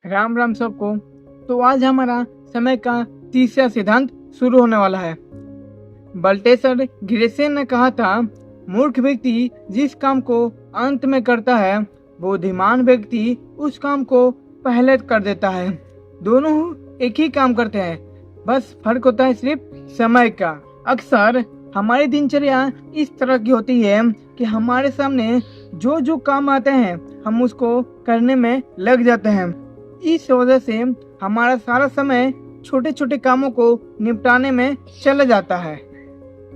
राम राम सबको। तो आज हमारा समय का तीसरा सिद्धांत शुरू होने वाला है। बल्टेसर ग्रेसेन ने कहा था, मूर्ख व्यक्ति जिस काम को अंत में करता है, बुद्धिमान व्यक्ति उस काम को पहले कर देता है। दोनों एक ही काम करते हैं, बस फर्क होता है सिर्फ समय का। अक्सर हमारी दिनचर्या इस तरह की होती है कि हमारे सामने जो जो काम आते हैं हम उसको करने में लग जाते हैं। इस वजह से हमारा सारा समय छोटे छोटे कामों को निपटाने में चला जाता है।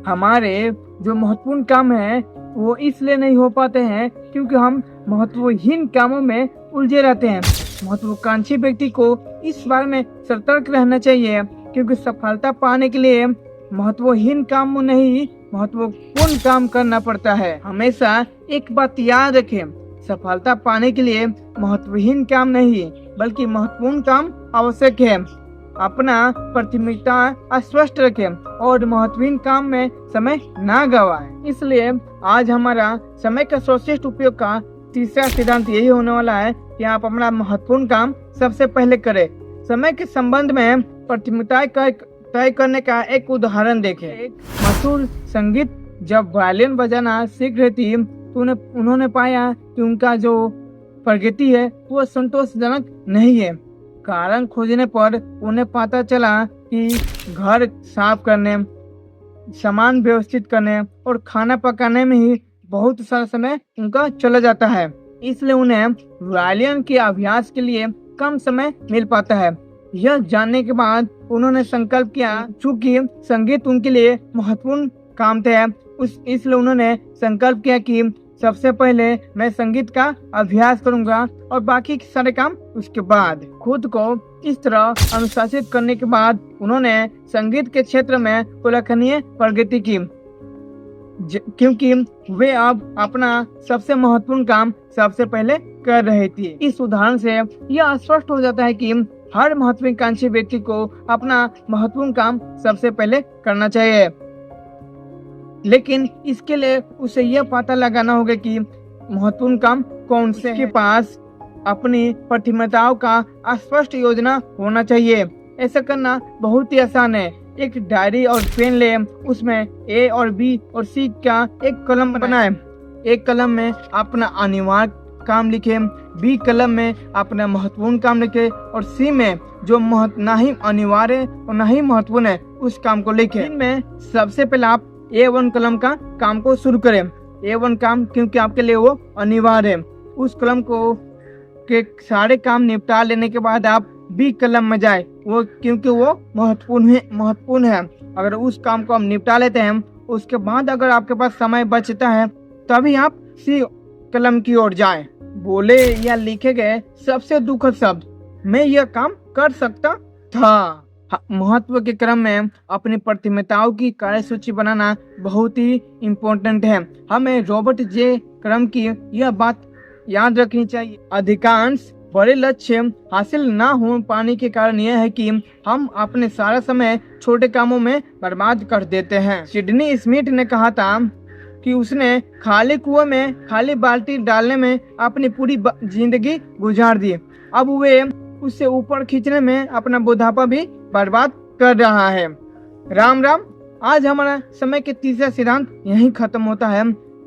हमारे जो महत्वपूर्ण काम हैं वो इसलिए नहीं हो पाते हैं क्योंकि हम महत्वहीन कामों में उलझे रहते हैं। महत्वाकांक्षी व्यक्ति को इस बारे में सतर्क रहना चाहिए क्योंकि सफलता पाने के लिए महत्वहीन काम नहीं, महत्वपूर्ण काम करना पड़ता है। हमेशा एक बात याद रखें, सफलता पाने के लिए महत्वहीन काम नहीं बल्कि महत्वपूर्ण काम आवश्यक है। अपना प्राथमिकता स्पष्ट रखें और महत्वहीन काम में समय ना गवाएं। इसलिए आज हमारा समय का सर्वश्रेष्ठ उपयोग का तीसरा सिद्धांत यही होने वाला है कि आप अपना महत्वपूर्ण काम सबसे पहले करें। समय के संबंध में प्राथमिकता तय करने का एक उदाहरण देखें। एक मशहूर संगीत जब वायलिन बजाना सीख रही थी तो उन्होंने पाया कि उनका जो प्रगति है वो संतोषजनक नहीं है। कारण खोजने पर उन्हें पता चला कि घर साफ करने, सामान व्यवस्थित करने और खाना पकाने में ही बहुत सारा समय उनका चला जाता है। इसलिए उन्हें वायलिन के अभ्यास के लिए कम समय मिल पाता है। यह जानने के बाद उन्होंने संकल्प किया, चूंकि संगीत उनके लिए महत्वपूर्ण काम थे, इसलिए उन्होंने संकल्प किया कि सबसे पहले मैं संगीत का अभ्यास करूंगा और बाकी के सारे काम उसके बाद। खुद को इस तरह अनुशासित करने के बाद उन्होंने संगीत के क्षेत्र में उल्लेखनीय प्रगति की क्योंकि वे अब अपना सबसे महत्वपूर्ण काम सबसे पहले कर रहे थे। इस उदाहरण से यह स्पष्ट हो जाता है कि हर महत्वाकांक्षी व्यक्ति को अपना महत्वपूर्ण काम सबसे पहले करना चाहिए, लेकिन इसके लिए उसे यह पता लगाना होगा कि महत्वपूर्ण काम कौन से हैं। उसके पास अपनी प्राथमिकताओं का स्पष्ट योजना होना चाहिए। ऐसा करना बहुत ही आसान है। एक डायरी और पेन ले, उसमें ए और बी और सी का एक कलम बनाएं। एक कलम में अपना अनिवार्य काम लिखे, बी कलम में अपना महत्वपूर्ण काम लिखे और सी में जो ना ही अनिवार्य और ना ही महत्वपूर्ण है उस काम को लिखे। इनमें सबसे पहले आप A1 कलम का काम को शुरू करें। A1 काम क्योंकि आपके लिए वो अनिवार्य है। उस कलम को के सारे काम निपटा लेने के बाद आप B कलम में जाए, वो क्योंकि वो महत्वपूर्ण है। अगर उस काम को हम निपटा लेते हैं, उसके बाद अगर आपके पास समय बचता है तभी आप C कलम की ओर जाएं। बोले या लिखे गए सबसे दुखद शब्द, मैं यह काम कर सकता था। महत्व के क्रम में अपनी प्राथमिकताओं की कार्यसूची बनाना बहुत ही इम्पोर्टेंट है। हमें रॉबर्ट जे क्रम की यह बात याद रखनी चाहिए। अधिकांश बड़े लक्ष्य हासिल ना हो पाने के कारण यह है कि हम अपने सारा समय छोटे कामों में बर्बाद कर देते हैं। सिडनी स्मिथ ने कहा था कि उसने खाली कुएं में खाली बाल्टी डालने में अपनी पूरी जिंदगी गुजार दी। अब वे उससे ऊपर खींचने में अपना बुढ़ापा भी बर्बाद कर रहा है। राम राम। आज हमारा समय के तीसरा सिद्धांत यहीं खत्म होता है।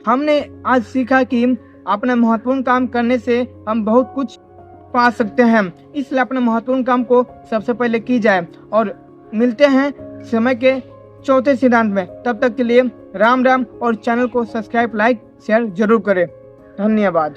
हमने आज सीखा कि अपना महत्वपूर्ण काम करने से हम बहुत कुछ पा सकते हैं, इसलिए अपने महत्वपूर्ण काम को सबसे पहले की जाए। और मिलते हैं समय के चौथे सिद्धांत में। तब तक के लिए राम राम और चैनल को सब्सक्राइब, लाइक, शेयर जरूर करें। धन्यवाद।